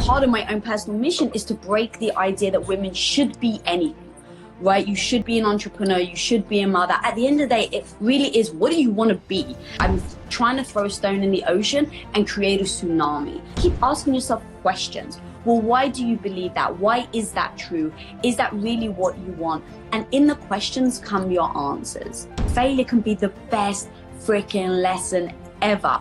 part of my own personal mission is to break the idea that women should be anything, right? You should be an entrepreneur, you should be a mother. At the end of the day, it really is, what do you want to be? I'm trying to throw a stone in the ocean and create a tsunami. Keep asking yourself questions. Well, why do you believe that? Why is that true? Is that really what you want? And in the questions come your answers. Failure can be the best freaking lesson ever.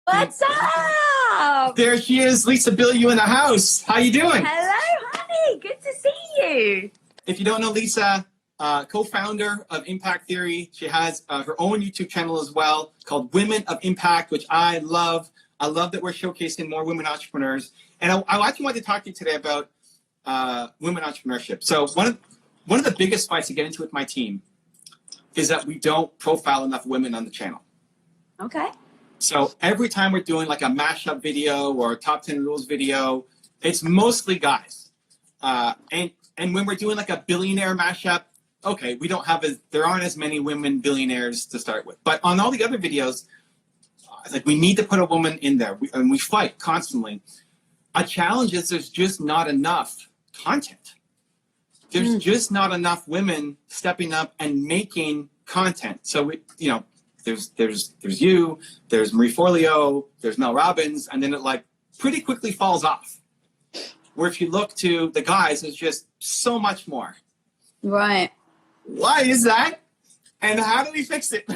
What's up? There she is, Lisa Bilyeu in the house. How you doing? Hello, honey. Good to see you. If you don't know Lisa, co-founder of Impact Theory, she has her own YouTube channel as well called Women of Impact, which I love. I love that we're showcasing more women entrepreneurs. And I actually wanted to talk to you today about women entrepreneurship. So one of the biggest fights to get into with my team is that we don't profile enough women on the channel. Okay. So every time we're doing like a mashup video or a top 10 rules video, it's mostly guys. And when we're doing like a billionaire mashup, okay, there aren't as many women billionaires to start with. But on all the other videos, like we need to put a woman in there, and we fight constantly. A challenge is there's just not enough content. There's just not enough women stepping up and making content. So there's you, there's Marie Forleo, there's Mel Robbins, and then it like pretty quickly falls off. Where if you look to the guys, there's just so much more. Right. Why is that? And how do we fix it?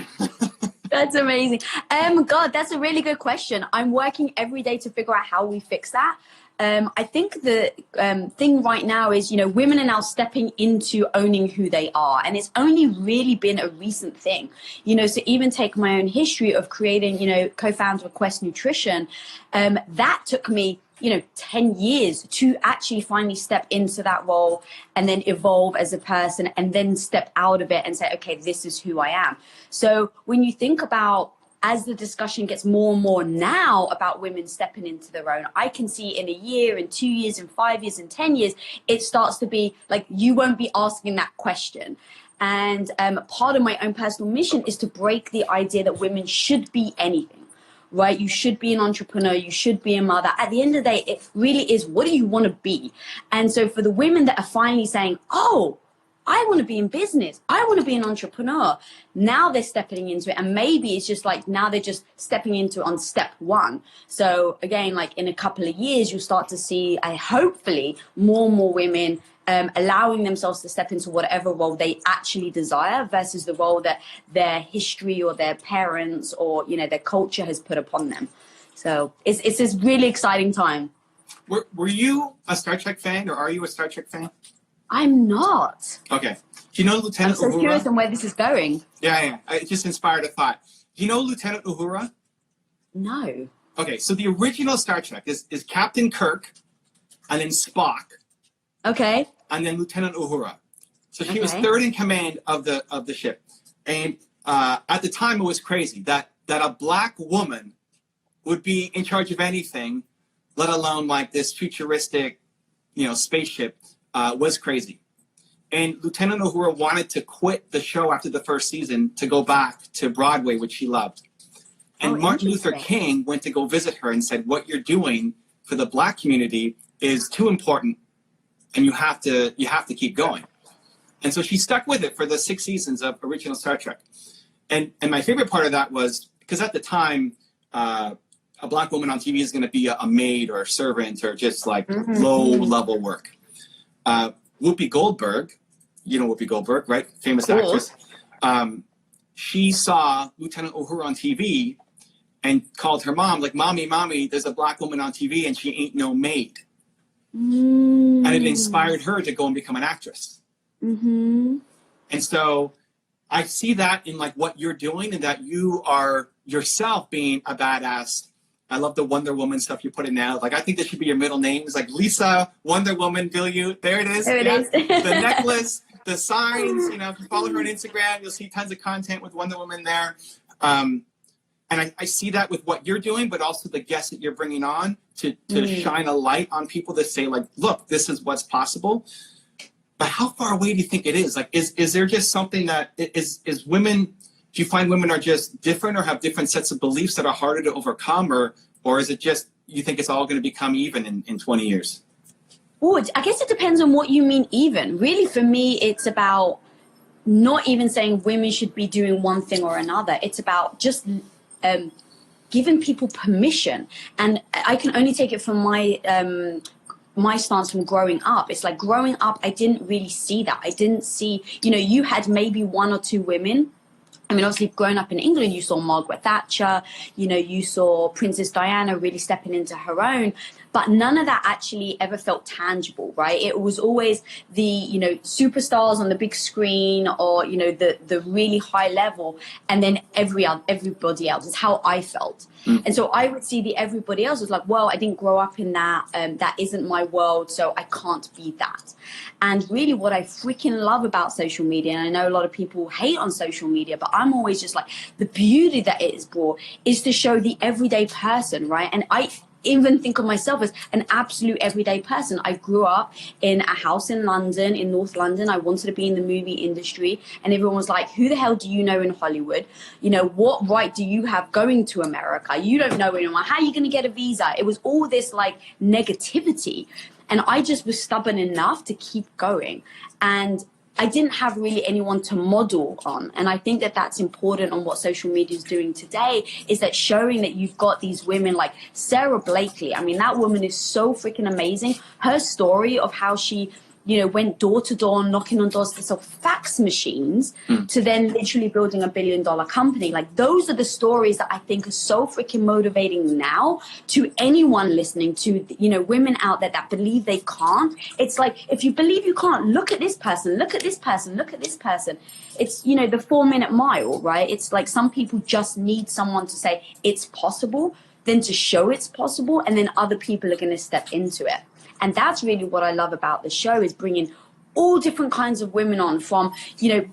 That's amazing. God, that's a really good question. I'm working every day to figure out how we fix that. I think the thing right now is, women are now stepping into owning who they are. And it's only really been a recent thing, so even take my own history of creating, co-founder of Quest Nutrition. That took me, 10 years to actually finally step into that role and then evolve as a person and then step out of it and say, okay, this is who I am. So when you think about, as the discussion gets more and more now about women stepping into their own, I can see in a year, in 2 years, in 5 years, in 10 years, it starts to be like, you won't be asking that question. And part of my own personal mission is to break the idea that women should be anything, right? You should be an entrepreneur, you should be a mother. At the end of the day, it really is, what do you want to be? And so for the women that are finally saying, oh, I want to be in business, I want to be an entrepreneur, now they're stepping into it. And maybe it's just like, now they're just stepping into it on step one. So again, like in a couple of years, you'll start to see, hopefully, more and more women allowing themselves to step into whatever role they actually desire versus the role that their history or their parents or, their culture has put upon them. So it's this really exciting time. Were you a Star Trek fan, or are you a Star Trek fan? I'm not. Okay. Do you know Lieutenant Uhura? I'm so curious on where this is going. Yeah. It just inspired a thought. Do you know Lieutenant Uhura? No. Okay, so the original Star Trek is Captain Kirk, and then Spock. Okay. And then Lieutenant Uhura. So she was third in command of the ship. And at the time, it was crazy that a black woman would be in charge of anything, let alone like this futuristic, spaceship. Was crazy. And Lieutenant Uhura wanted to quit the show after the first season to go back to Broadway, which she loved. And Martin Luther King went to go visit her and said, what you're doing for the black community is too important, and you have to keep going. And so she stuck with it for the 6 seasons of original Star Trek. And my favorite part of that was, because at the time, a black woman on TV is going to be a maid or a servant or just like low-level work. Whoopi Goldberg, you know Whoopi Goldberg, right? Famous actress. She saw Lieutenant Uhura on TV and called her mom, like, Mommy, there's a black woman on TV and she ain't no maid. And it inspired her to go and become an actress. And so I see that in like what you're doing, and that you are yourself being a badass. I love the Wonder Woman stuff you put in now. Like, I think this should be your middle names, like Lisa, Wonder Woman, Bilyeu. There it is. There it is. The necklace, the signs. If you follow her on Instagram, you'll see tons of content with Wonder Woman there. And I see that with what you're doing, but also the guests that you're bringing on to shine a light on people that say, like, look, this is what's possible. But how far away do you think it is? Like, is there just something that is women do you find women are just different or have different sets of beliefs that are harder to overcome, or is it just you think it's all going to become even in 20 years? Oh, I guess it depends on what you mean even. Really, for me, it's about not even saying women should be doing one thing or another. It's about just giving people permission. And I can only take it from my stance from growing up. It's like growing up, I didn't really see that. I didn't see, you had maybe one or two women. I mean, obviously, growing up in England, you saw Margaret Thatcher, you saw Princess Diana really stepping into her own, but none of that actually ever felt tangible, right? It was always the, superstars on the big screen or, the really high level, and then everybody else is how I felt. And so I would see the everybody else was like, well, I didn't grow up in that. That isn't my world, so I can't be that. And really what I freaking love about social media, and I know a lot of people hate on social media, but I'm always just like, the beauty that it has brought is to show the everyday person, right? And I even think of myself as an absolute everyday person. I grew up in a house in London, in North London. I wanted to be in the movie industry, and everyone was like, who the hell do you know in Hollywood? What right do you have going to America? You don't know anyone. How are you going to get a visa? It was all this like negativity. And I just was stubborn enough to keep going. And I didn't have really anyone to model on. And I think that that's important on what social media is doing today, is that showing that you've got these women like Sarah Blakely. I mean, that woman is so freaking amazing. Her story of how she, went door to door, knocking on doors to sell fax machines, to then literally building $1 billion company. Like, those are the stories that I think are so freaking motivating now to anyone listening, to, women out there that believe they can't. It's like, if you believe you can't, look at this person, look at this person, look at this person. It's, the 4-minute mile, right? It's like some people just need someone to say it's possible, then to show it's possible, and then other people are going to step into it. And that's really what I love about the show, is bringing all different kinds of women on, from,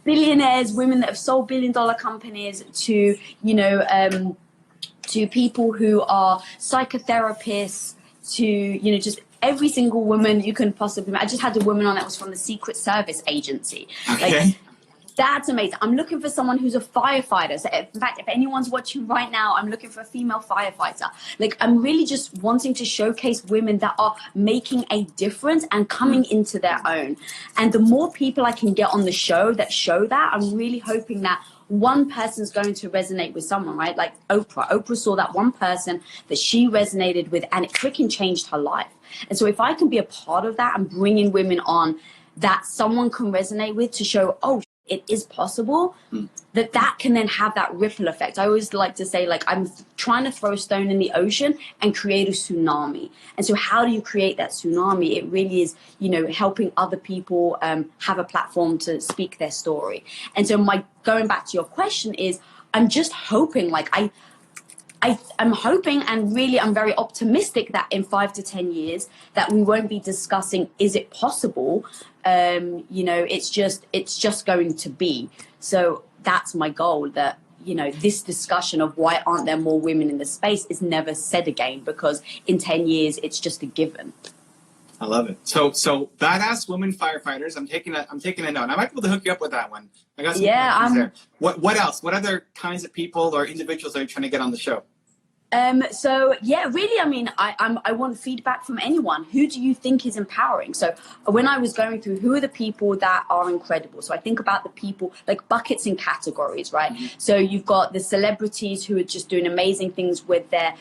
billionaires, women that have sold $1 billion companies, to, to people who are psychotherapists, to, just every single woman you can possibly. I just had a woman on that was from the Secret Service agency. Okay. Like, that's amazing. I'm looking for someone who's a firefighter. So in fact, if anyone's watching right now, I'm looking for a female firefighter. Like, I'm really just wanting to showcase women that are making a difference and coming into their own. And the more people I can get on the show that show that, I'm really hoping that one person's going to resonate with someone, right? Like Oprah. Oprah saw that one person that she resonated with, and it freaking changed her life. And so if I can be a part of that and bringing women on that someone can resonate with, to show, oh, it is possible, that can then have that ripple effect. I always like to say, like, I'm trying to throw a stone in the ocean and create a tsunami. And so how do you create that tsunami? It really is, helping other people have a platform to speak their story. And so going back to your question is, I'm just hoping, like, I'm hoping, and really I'm very optimistic, that in 5 to 10 years that we won't be discussing, is it possible? It's just going to be. So that's my goal, that, this discussion of why aren't there more women in the space is never said again, because in 10 years, it's just a given. I love it. So badass women firefighters. I'm taking a note. I might be able to hook you up with that one. I got some there. What else? What other kinds of people or individuals are you trying to get on the show? So yeah, really, I mean, I want feedback from anyone. Who do you think is empowering? So when I was going through, who are the people that are incredible? So I think about the people, like buckets and categories, right? Mm-hmm. So you've got the celebrities who are just doing amazing things with their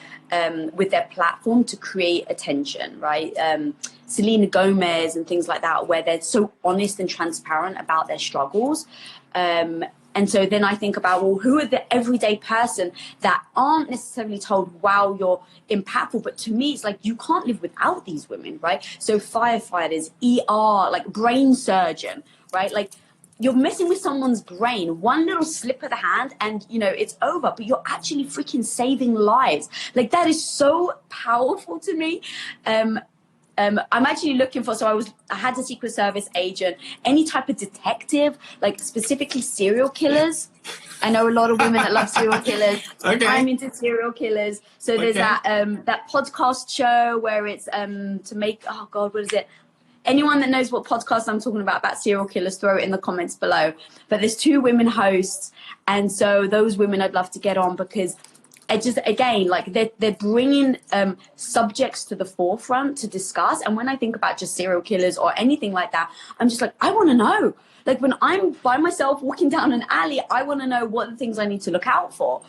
platform to create attention, right? Selena Gomez and things like that, where they're so honest and transparent about their struggles. And so then I think about, well, who are the everyday person that aren't necessarily told, wow, you're impactful. But to me, it's like, you can't live without these women, right? So firefighters, ER, like brain surgeon, right? Like, you're messing with someone's brain, one little slip of the hand and, it's over. But you're actually freaking saving lives. Like, that is so powerful to me. I'm actually looking for, I had a Secret Service agent, any type of detective, like specifically serial killers. I know a lot of women that love serial killers. Okay. I'm into serial killers. So there's that podcast show where it's to make, oh God, what is it? anyone that knows what podcast I'm talking about serial killers, throw it in the comments below. But there's 2 women hosts. And so those women I'd love to get on, because it just, again, like they're bringing subjects to the forefront to discuss. And when I think about just serial killers or anything like that, I'm just like, I want to know. Like when I'm by myself walking down an alley, I want to know what the things I need to look out for.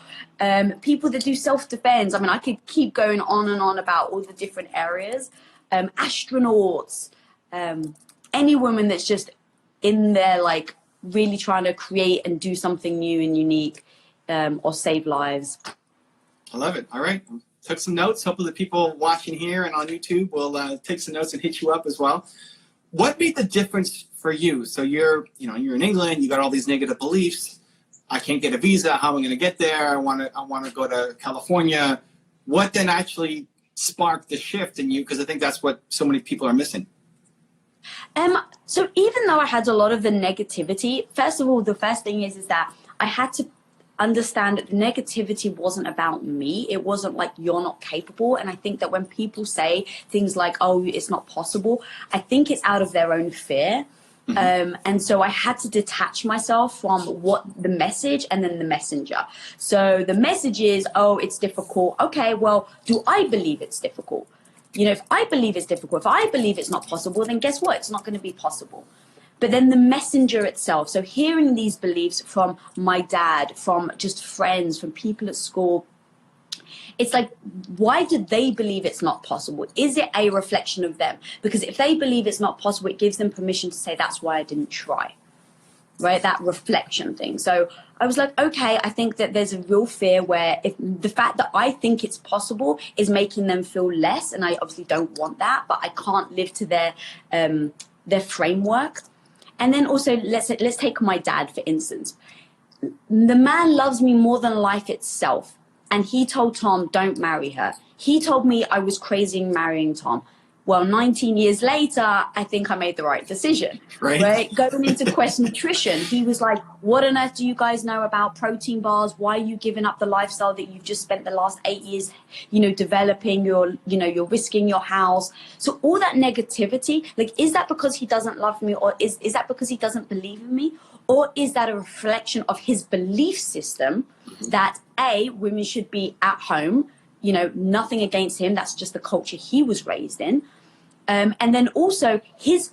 People that do self-defense. I mean, I could keep going on and on about all the different areas. Astronauts, any woman that's just in there, like really trying to create and do something new and unique, or save lives. I love it. All right. Took some notes. Hopefully the people watching here and on YouTube will take some notes and hit you up as well. What made the difference for you? So you're in England, you got all these negative beliefs. I can't get a visa. How am I going to get there? I want to go to California. What then actually sparked the shift in you? Because I think that's what so many people are missing. So even though I had a lot of the negativity, first of all, the first thing is that I had to understand that the negativity wasn't about me. It wasn't like you're not capable. And I think that when people say things like, oh, it's not possible, I think it's out of their own fear. Mm-hmm. And so I had to detach myself from what the message and then the messenger. So the message is, oh, it's difficult. Okay, well, do I believe it's difficult? If I believe it's difficult, if I believe it's not possible, then guess what? It's not going to be possible. But then the messenger itself, so hearing these beliefs from my dad, from just friends, from people at school, it's like, why do they believe it's not possible? Is it a reflection of them? Because if they believe it's not possible, it gives them permission to say, that's why I didn't try, right? That reflection thing. So I was like, okay, I think that there's a real fear where if the fact that I think it's possible is making them feel less, and I obviously don't want that, but I can't live to their framework. And then also, let's take my dad, for instance. The man loves me more than life itself. And he told Tom, don't marry her. He told me I was crazy in marrying Tom. Well, 19 years later, I think I made the right decision. Right? Going into Quest Nutrition, he was like, what on earth do you guys know about protein bars? Why are you giving up the lifestyle that you've just spent the last 8 years, developing? You're risking your house. So all that negativity, like, is that because he doesn't love me, or is that because he doesn't believe in me? Or is that a reflection of his belief system that women should be at home? Nothing against him. That's just the culture he was raised in. And then also his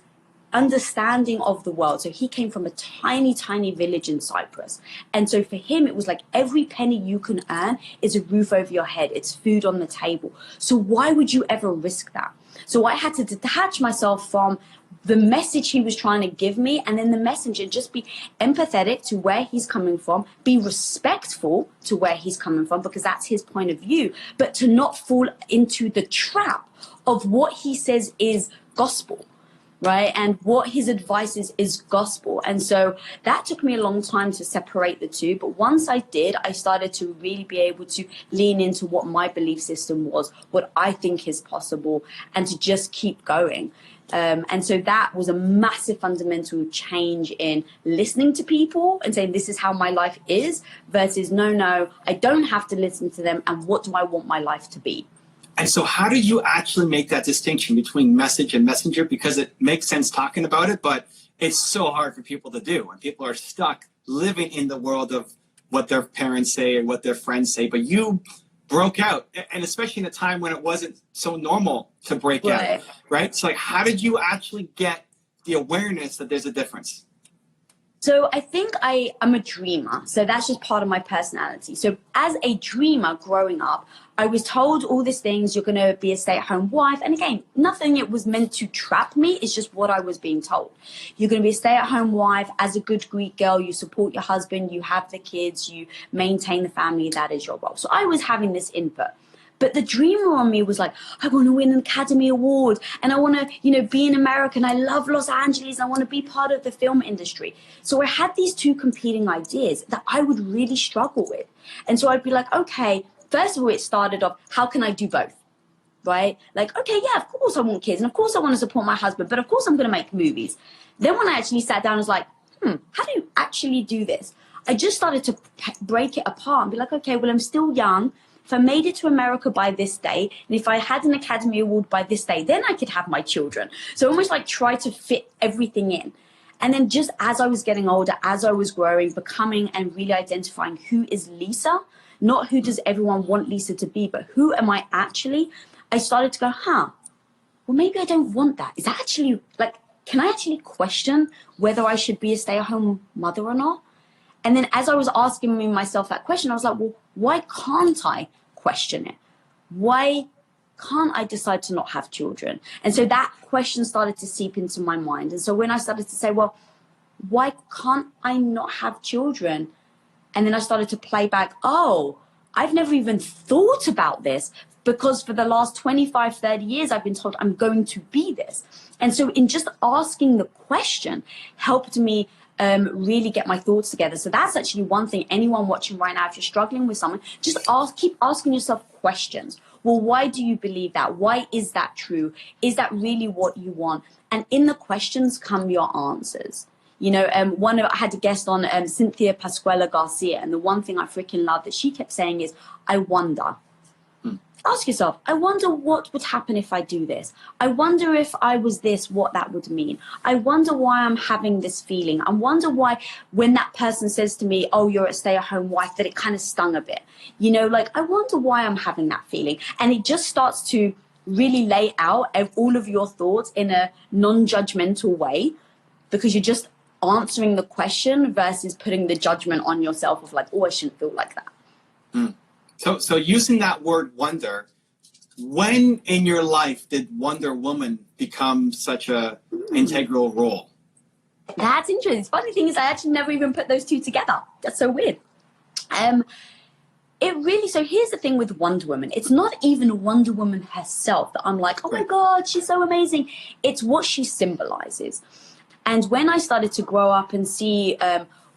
understanding of the world. So he came from a tiny, tiny village in Cyprus. And so for him, it was like every penny you can earn is a roof over your head. It's food on the table. So why would you ever risk that? So I had to detach myself from the message he was trying to give me, and then the messenger, just be empathetic to where he's coming from, be respectful to where he's coming from, because that's his point of view, but to not fall into the trap of what he says is gospel, right? And what his advice is gospel. And so that took me a long time to separate the two. But once I did, I started to really be able to lean into what my belief system was, what I think is possible, and to just keep going. And so that was a massive fundamental change in listening to people and saying, this is how my life is, versus no, I don't have to listen to them. And what do I want my life to be? And so how do you actually make that distinction between message and messenger? Because it makes sense talking about it, but it's so hard for people to do. And people are stuck living in the world of what their parents say or what their friends say. But you broke out, and especially in a time when it wasn't so normal to break out, right? So like, how did you actually get the awareness that there's a difference? So I think I'm a dreamer. So that's just part of my personality. So as a dreamer growing up, I was told all these things. You're going to be a stay-at-home wife. And again, nothing it was meant to trap me. It's just what I was being told. You're going to be a stay-at-home wife. As a good Greek girl, you support your husband, you have the kids, you maintain the family. That is your role. So I was having this input. But the dreamer on me was like, I want to win an Academy Award, and I want to, be an American. I love Los Angeles. I want to be part of the film industry. So I had these two competing ideas that I would really struggle with. And so I'd be like, okay, first of all, it started off, how can I do both? Right? Like, okay, yeah, of course I want kids. And of course I want to support my husband. But of course I'm going to make movies. Then when I actually sat down, I was like, how do you actually do this? I just started to break it apart and be like, okay, well, I'm still young. if I made it to America by this day, and if I had an Academy Award by this day, then I could have my children. So almost like try to fit everything in. And then just as I was getting older, as I was growing, becoming and really identifying who is Lisa, not who does everyone want Lisa to be, but who am I actually, I started to go, well, maybe I don't want that. Is that actually, like, can I actually question whether I should be a stay-at-home mother or not? And then as I was asking myself that question, I was like, well, why can't I question it? Why can't I decide to not have children? And so that question started to seep into my mind. And so when I started to say, well, why can't I not have children? And then I started to play back, oh, I've never even thought about this, because for the last 25, 30 years, I've been told I'm going to be this. And so in just asking the question helped me really get my thoughts together. So that's actually one thing. Anyone watching right now, if you're struggling with someone, just keep asking yourself questions. Well, why do you believe that? Why is that true? Is that really what you want? And in the questions come your answers. You know, I had a guest on, Cynthia Pasquella Garcia, and the one thing I freaking love that she kept saying is, I wonder. Ask yourself, I wonder what would happen if I do this. I wonder if I was this, what that would mean. I wonder why I'm having this feeling. I wonder why when that person says to me, oh, you're a stay-at-home wife, that it kind of stung a bit. You know, like, I wonder why I'm having that feeling. And it just starts to really lay out all of your thoughts in a non-judgmental way, because you're just answering the question versus putting the judgment on yourself of like, oh, I shouldn't feel like that. So using that word wonder, when in your life did Wonder Woman become such a integral role? That's interesting. The funny thing is I actually never even put those two together. That's so weird. So here's the thing with Wonder Woman. It's not even Wonder Woman herself that I'm like, oh my God, she's so amazing. It's what she symbolizes. And when I started to grow up and see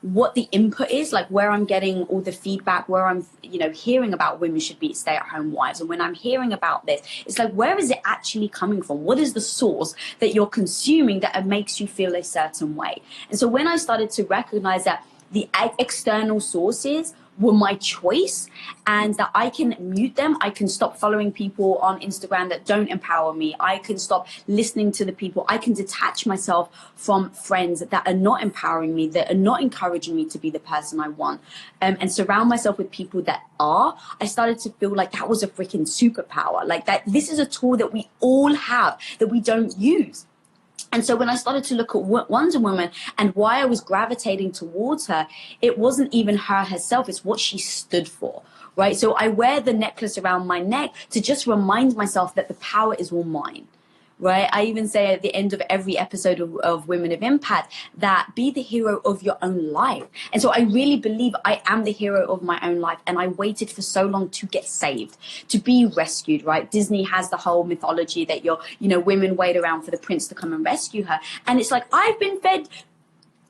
what the input is, like where I'm getting all the feedback, where I'm, hearing about women should be stay-at-home wives, and when I'm hearing about this, it's like, where is it actually coming from? What is the source that you're consuming that makes you feel a certain way? And so when I started to recognize that the external sources were my choice, and that I can mute them. I can stop following people on Instagram that don't empower me. I can stop listening to the people. I can detach myself from friends that are not empowering me, that are not encouraging me to be the person I want, and surround myself with people that are. I started to feel like that was a freaking superpower. Like that, this is a tool that we all have that we don't use. And so when I started to look at Wonder Woman and why I was gravitating towards her, it wasn't even her herself, it's what she stood for, right? So I wear the necklace around my neck to just remind myself that the power is all mine, right? I even say at the end of every episode of Women of Impact that be the hero of your own life. And so I really believe I am the hero of my own life. And I waited for so long to get saved, to be rescued, right? Disney has the whole mythology that women wait around for the prince to come and rescue her. And it's like, I've been fed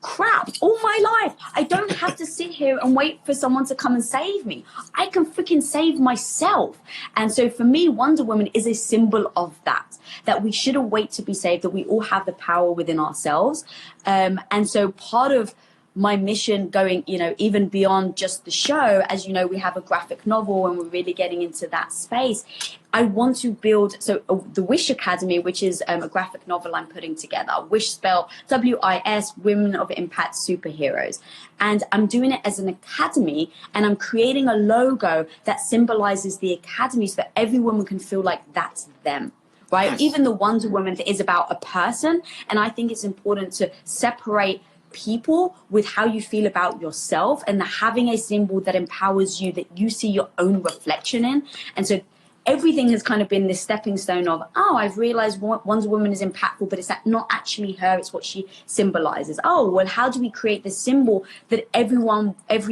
crap all my life. I don't have to sit here and wait for someone to come and save me. I can freaking save myself. And so for me, Wonder Woman is a symbol of that we shouldn't wait to be saved, that we all have the power within ourselves. And so part of my mission going, even beyond just the show, as you know, we have a graphic novel and we're really getting into that space. I want to build, the Wish Academy, which is a graphic novel I'm putting together. Wish spelled WIS, Women of Impact Superheroes. And I'm doing it as an academy, and I'm creating a logo that symbolizes the academy so that every woman can feel like that's them. Right? Nice. Even the Wonder Woman is about a person. And I think it's important to separate people with how you feel about yourself, and having a symbol that empowers you, that you see your own reflection in. And so everything has kind of been this stepping stone of, oh, I've realized Wonder Woman is impactful, but it's not actually her, it's what she symbolizes. Oh, well, how do we create this symbol that every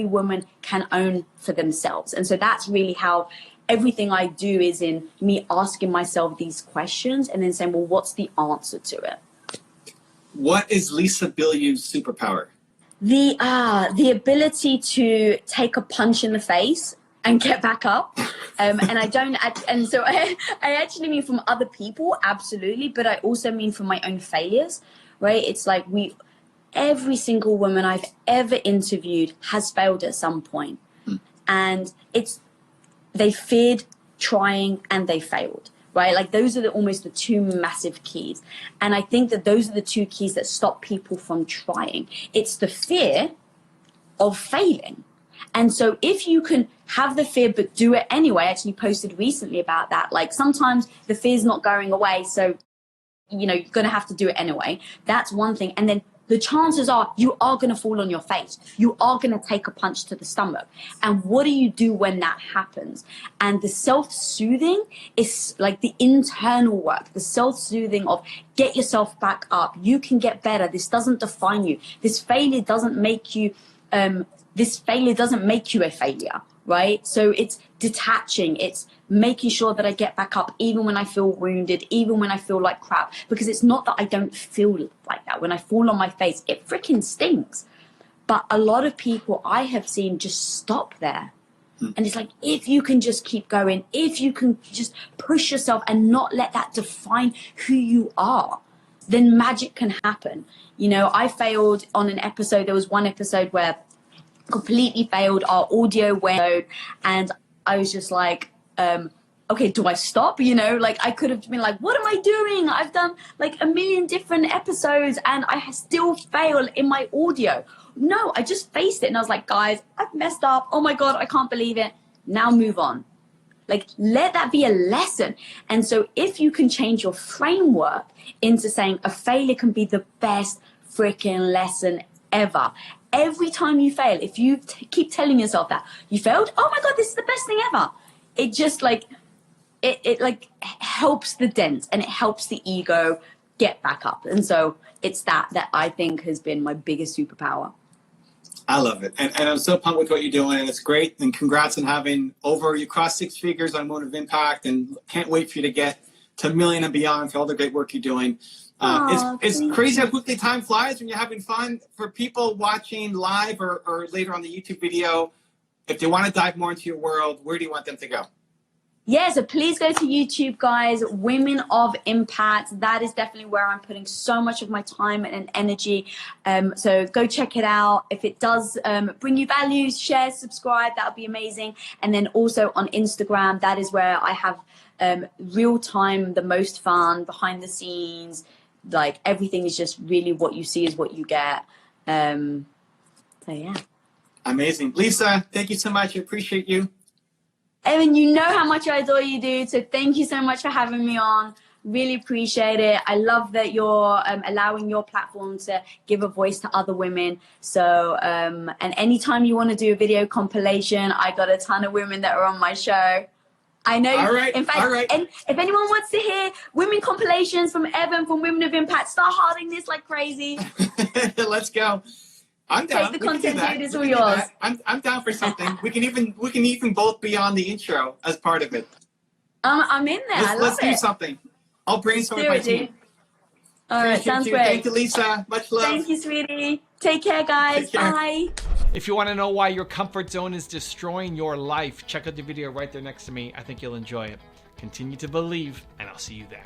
woman can own for themselves? And so that's really how everything I do is in me asking myself these questions and then saying, well, what's the answer to it? What is Lisa Bilyeu's superpower? The ability to take a punch in the face and get back up. And so I actually mean from other people, absolutely, but I also mean from my own failures, right? It's like every single woman I've ever interviewed has failed at some point. And they feared trying and they failed, right? Like those are almost the two massive keys. And I think that those are the two keys that stop people from trying. It's the fear of failing. And so if you can have the fear but do it anyway, I actually posted recently about that. Like sometimes the fear's not going away, so you're going to have to do it anyway. That's one thing. And then the chances are you are going to fall on your face. You are going to take a punch to the stomach. And what do you do when that happens? And the self-soothing is like the internal work, the self-soothing of get yourself back up. You can get better. This doesn't define you. This failure doesn't make you a failure, right? So it's detaching. It's making sure that I get back up even when I feel wounded, even when I feel like crap, because it's not that I don't feel like that. When I fall on my face, it freaking stinks. But a lot of people I have seen just stop there. And it's like, if you can just keep going, if you can just push yourself and not let that define who you are, then magic can happen. I failed on an episode. There was one episode where completely failed. Our audio went, and I was just like, okay, do I stop? Like I could have been like, what am I doing? I've done like a million different episodes and I still fail in my audio. No, I just faced it and I was like, guys, I've messed up. Oh my God, I can't believe it. Now move on. Like, let that be a lesson. And so if you can change your framework into saying a failure can be the best freaking lesson ever. Every time you fail, if you keep telling yourself that you failed, oh my God, this is the best thing ever. It just like, it like helps the dent and it helps the ego get back up. And so it's that I think has been my biggest superpower. I love it. And I'm so pumped with what you're doing. And it's great. And congrats on having you crossed 6 figures on Mode of Impact. And can't wait for you to get to $1 million and beyond for all the great work you're doing. It's crazy how quickly time flies when you're having fun. For people watching live or later on the YouTube video, if they want to dive more into your world, where do you want them to go? Yeah, so please go to YouTube, guys. Women of Impact. That is definitely where I'm putting so much of my time and energy. So go check it out. If it does bring you value, share, subscribe. That would be amazing. And then also on Instagram, that is where I have real time, the most fun, behind the scenes. Like everything is just really what you see is what you get. So yeah. Amazing. Lisa, thank you so much. I appreciate you. Evan, you know how much I adore you, dude. So thank you so much for having me on. Really appreciate it. I love that you're allowing your platform to give a voice to other women. So, and anytime you want to do a video compilation, I got a ton of women that are on my show. I know. All right. In fact, all right. And if anyone wants to hear women compilations from Evan, from Women of Impact, start hearting this like crazy. Let's go. I'm down. Take the content, dude. It's all do yours. I'm down for something. we can even both be on the intro as part of it. I'm in there. Let's do something. I'll brainstorm with my team. All right, sounds great. Thank you, Lisa. Much love. Thank you, sweetie. Take care, guys. Take care. Bye. If you want to know why your comfort zone is destroying your life, check out the video right there next to me. I think you'll enjoy it. Continue to believe, and I'll see you there.